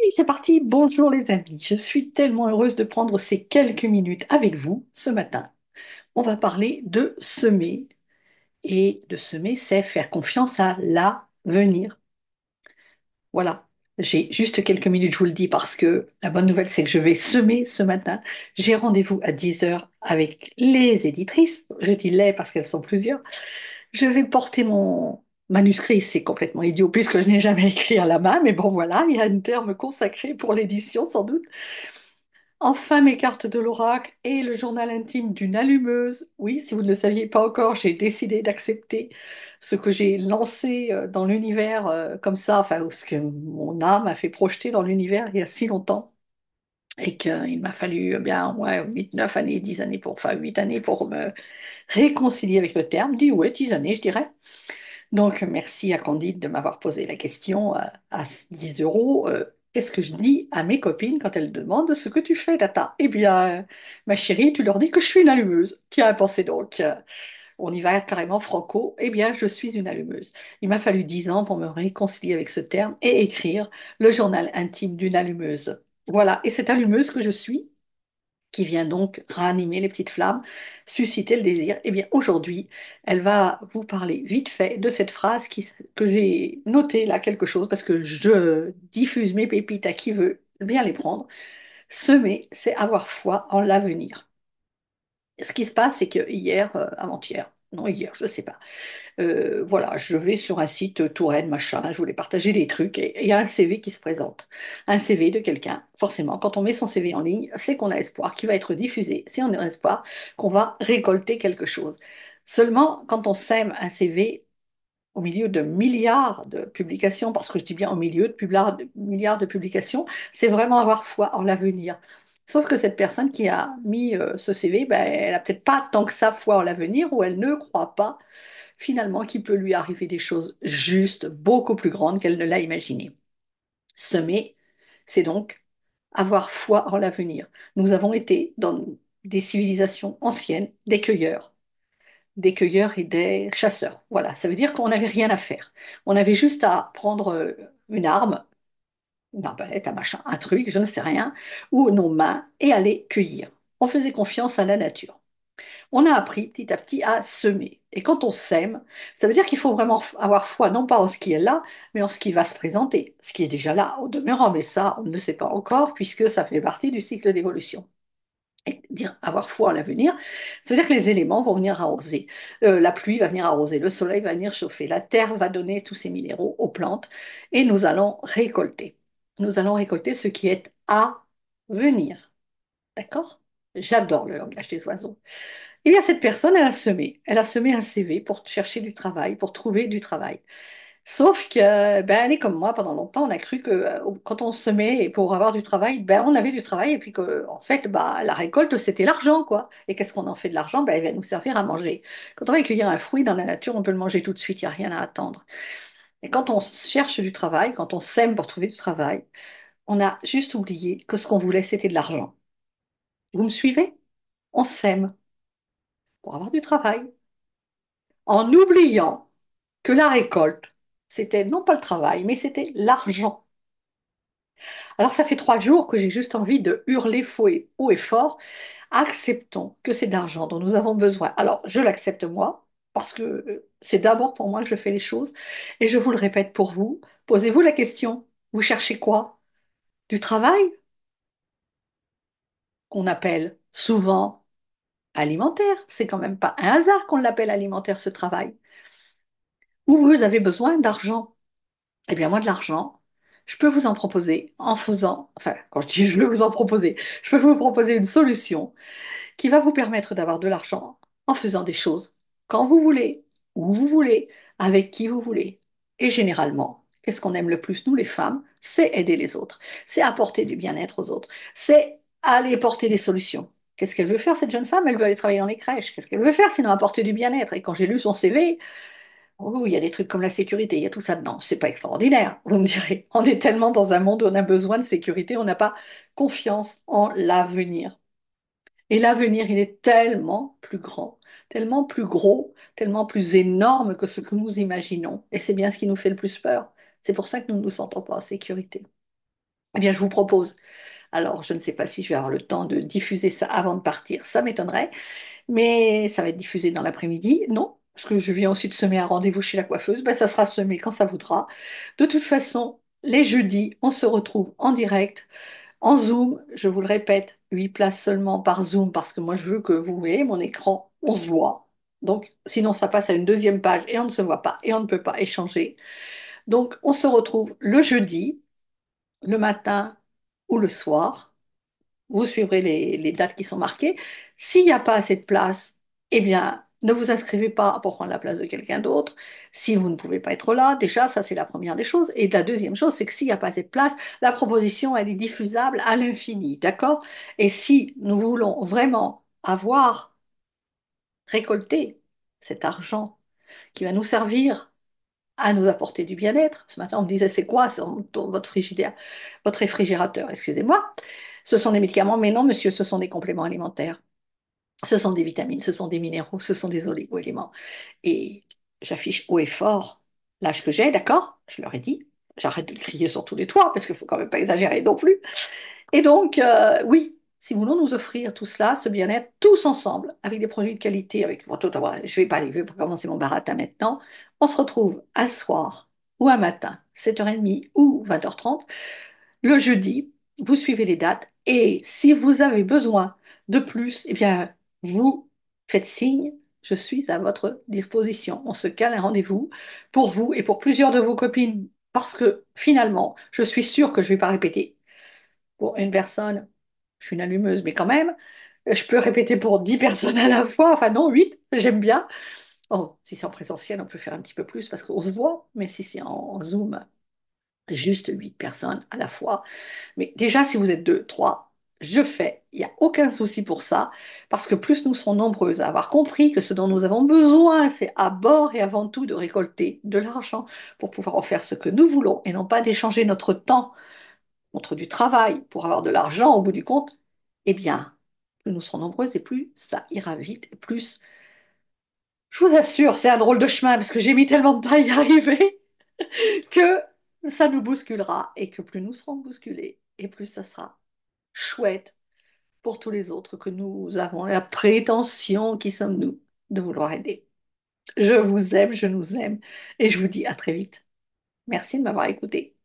C'est parti. Bonjour les amis. Je suis tellement heureuse de prendre ces quelques minutes avec vous ce matin. On va parler de semer. Et de semer, c'est faire confiance à l'avenir. Voilà. J'ai juste quelques minutes, je vous le dis, parce que la bonne nouvelle, c'est que je vais semer ce matin. J'ai rendez-vous à 10 heures avec les éditrices. Je dis les parce qu'elles sont plusieurs. Je vais porter mon manuscrit, c'est complètement idiot puisque je n'ai jamais écrit à la main, mais bon voilà, il y a un terme consacré pour l'édition sans doute. Enfin, mes cartes de l'oracle et le journal intime d'une allumeuse. Oui, si vous ne le saviez pas encore, j'ai décidé d'accepter ce que j'ai lancé dans l'univers comme ça, enfin, ou ce que mon âme a fait projeter dans l'univers il y a si longtemps. Et qu'il m'a fallu bien ouais, 8, 9 années, 10 années pour, enfin 8 années pour me réconcilier avec le terme. 10, ouais, 10 années, je dirais. Donc, merci à Candide de m'avoir posé la question à 10 euros. Qu'est-ce que je dis à mes copines quand elles demandent ce que tu fais, Data? Eh bien, ma chérie, tu leur dis que je suis une allumeuse. Tiens, pensez donc. On y va carrément franco. Eh bien, je suis une allumeuse. Il m'a fallu 10 ans pour me réconcilier avec ce terme et écrire le journal intime d'une allumeuse. Voilà. Et cette allumeuse que je suis, qui vient donc ranimer les petites flammes, susciter le désir. Eh bien, aujourd'hui, elle va vous parler vite fait de cette phrase que j'ai notée là, quelque chose, parce que je diffuse mes pépites à qui veut bien les prendre. Semer, c'est avoir foi en l'avenir. Ce qui se passe, c'est que hier, avant-hier, non, hier, je ne sais pas, voilà, je vais sur un site Touraine, machin, je voulais partager des trucs et il y a un CV qui se présente. Un CV de quelqu'un. Forcément, quand on met son CV en ligne, c'est qu'on a espoir qu'il va être diffusé. C'est on a espoir qu'on va récolter quelque chose. Seulement, quand on sème un CV au milieu de milliards de publications, parce que je dis bien au milieu de milliards de publications, c'est vraiment avoir foi en l'avenir. Sauf que cette personne qui a mis ce CV, ben, elle n'a peut-être pas tant que ça foi en l'avenir ou elle ne croit pas finalement qu'il peut lui arriver des choses justes, beaucoup plus grandes qu'elle ne l'a imaginé. Semer, c'est donc avoir foi en l'avenir. Nous avons été dans des civilisations anciennes, des cueilleurs et des chasseurs. Voilà, ça veut dire qu'on n'avait rien à faire. On avait juste à prendre une arme, une arbalète, un machin, un truc, je ne sais rien, ou nos mains et aller cueillir. On faisait confiance à la nature. On a appris petit à petit à semer. Et quand on sème, ça veut dire qu'il faut vraiment avoir foi, non pas en ce qui est là, mais en ce qui va se présenter, ce qui est déjà là au demeurant, mais ça, on ne le sait pas encore, puisque ça fait partie du cycle d'évolution. Et dire avoir foi en l'avenir, ça veut dire que les éléments vont venir arroser. La pluie va venir arroser, le soleil va venir chauffer, la terre va donner tous ces minéraux aux plantes, et nous allons récolter. Nous allons récolter ce qui est à venir. D'accord? J'adore le langage des oiseaux. Eh bien, cette personne, elle a semé. Elle a semé un CV pour chercher du travail, pour trouver du travail. Sauf que, ben, elle est comme moi, pendant longtemps, on a cru que quand on semait et pour avoir du travail, ben, on avait du travail et puis que, en fait, bah, la récolte, c'était l'argent, quoi. Et qu'est-ce qu'on en fait de l'argent? Ben, il va nous servir à manger. Quand on va cueillir un fruit dans la nature, on peut le manger tout de suite, il n'y a rien à attendre. Et quand on cherche du travail, quand on sème pour trouver du travail, on a juste oublié que ce qu'on voulait, c'était de l'argent. Vous me suivez? On sème pour avoir du travail, en oubliant que la récolte, c'était non pas le travail, mais c'était l'argent. Alors ça fait 3 jours que j'ai juste envie de hurler haut et fort, acceptons que c'est d'argent dont nous avons besoin. Alors je l'accepte moi, parce que c'est d'abord pour moi que je fais les choses, et je vous le répète pour vous, posez-vous la question, vous cherchez quoi? Du travail, qu'on appelle souvent alimentaire, c'est quand même pas un hasard qu'on l'appelle alimentaire ce travail, ou vous avez besoin d'argent. Eh bien, moi, de l'argent, je peux vous en proposer en faisant, enfin, quand je dis je veux vous en proposer, je peux vous proposer une solution qui va vous permettre d'avoir de l'argent en faisant des choses quand vous voulez, où vous voulez, avec qui vous voulez. Et généralement, qu'est-ce qu'on aime le plus, nous les femmes? C'est aider les autres, c'est apporter du bien-être aux autres, c'est aller porter des solutions. Qu'est-ce qu'elle veut faire, cette jeune femme? Elle veut aller travailler dans les crèches. Qu'est-ce qu'elle veut faire sinon apporter du bien-être? Et quand j'ai lu son CV, oh, il y a des trucs comme la sécurité, il y a tout ça dedans. C'est pas extraordinaire, vous me direz. On est tellement dans un monde où on a besoin de sécurité, on n'a pas confiance en l'avenir. Et l'avenir, il est tellement plus grand, tellement plus gros, tellement plus énorme que ce que nous imaginons. Et c'est bien ce qui nous fait le plus peur. C'est pour ça que nous ne nous sentons pas en sécurité. Eh bien, je vous propose. Alors, je ne sais pas si je vais avoir le temps de diffuser ça avant de partir, ça m'étonnerait, mais ça va être diffusé dans l'après-midi. Non, parce que je viens aussi de semer un rendez-vous chez la coiffeuse, ben, ça sera semé quand ça voudra. De toute façon, les jeudis, on se retrouve en direct, en Zoom, je vous le répète, 8 places seulement par Zoom, parce que moi je veux que vous voyez mon écran, on se voit. Donc, sinon, ça passe à une deuxième page et on ne se voit pas et on ne peut pas échanger. Donc, on se retrouve le jeudi, le matin ou le soir. Vous suivrez les dates qui sont marquées. S'il n'y a pas assez de place, eh bien, ne vous inscrivez pas pour prendre la place de quelqu'un d'autre. Si vous ne pouvez pas être là, déjà, ça c'est la première des choses. Et la deuxième chose, c'est que s'il n'y a pas assez de place, la proposition, elle est diffusable à l'infini, d'accord? Et si nous voulons vraiment avoir récolté cet argent qui va nous servir à nous apporter du bien-être. Ce matin, on me disait, c'est quoi votre frigidaire, votre réfrigérateur, excusez-moi. Ce sont des médicaments, mais non, monsieur, ce sont des compléments alimentaires. Ce sont des vitamines, ce sont des minéraux, ce sont des oligo-éléments. Et j'affiche haut et fort l'âge que j'ai, d'accord? Je leur ai dit. J'arrête de le crier sur tous les toits, parce qu'il ne faut quand même pas exagérer non plus. Et donc, oui, si nous voulons nous offrir tout cela, ce bien-être, tous ensemble, avec des produits de qualité, avec, bon, je vais pas aller, je vais pas commencer mon baratin maintenant, on se retrouve un soir ou un matin, 7h30 ou 20h30, le jeudi, vous suivez les dates, et si vous avez besoin de plus, eh bien, vous faites signe, je suis à votre disposition. On se cale un rendez-vous pour vous et pour plusieurs de vos copines, parce que finalement, je suis sûre que je ne vais pas répéter pour une personne, je suis une allumeuse, mais quand même, je peux répéter pour 10 personnes à la fois, enfin non, 8, j'aime bien. Oh, si c'est en présentiel, on peut faire un petit peu plus parce qu'on se voit, mais si c'est en Zoom, juste 8 personnes à la fois. Mais déjà, si vous êtes 2, 3, je fais, il n'y a aucun souci pour ça, parce que plus nous serons nombreuses à avoir compris que ce dont nous avons besoin, c'est à bord et avant tout de récolter de l'argent pour pouvoir en faire ce que nous voulons et non pas d'échanger notre temps contre du travail pour avoir de l'argent au bout du compte, eh bien, plus nous serons nombreuses et plus ça ira vite, et plus, je vous assure, c'est un drôle de chemin parce que j'ai mis tellement de temps à y arriver que ça nous bousculera et que plus nous serons bousculés et plus ça sera chouette pour tous les autres que nous avons la prétention, qui sommes-nous, de vouloir aider. Je vous aime, je nous aime et je vous dis à très vite. Merci de m'avoir écouté.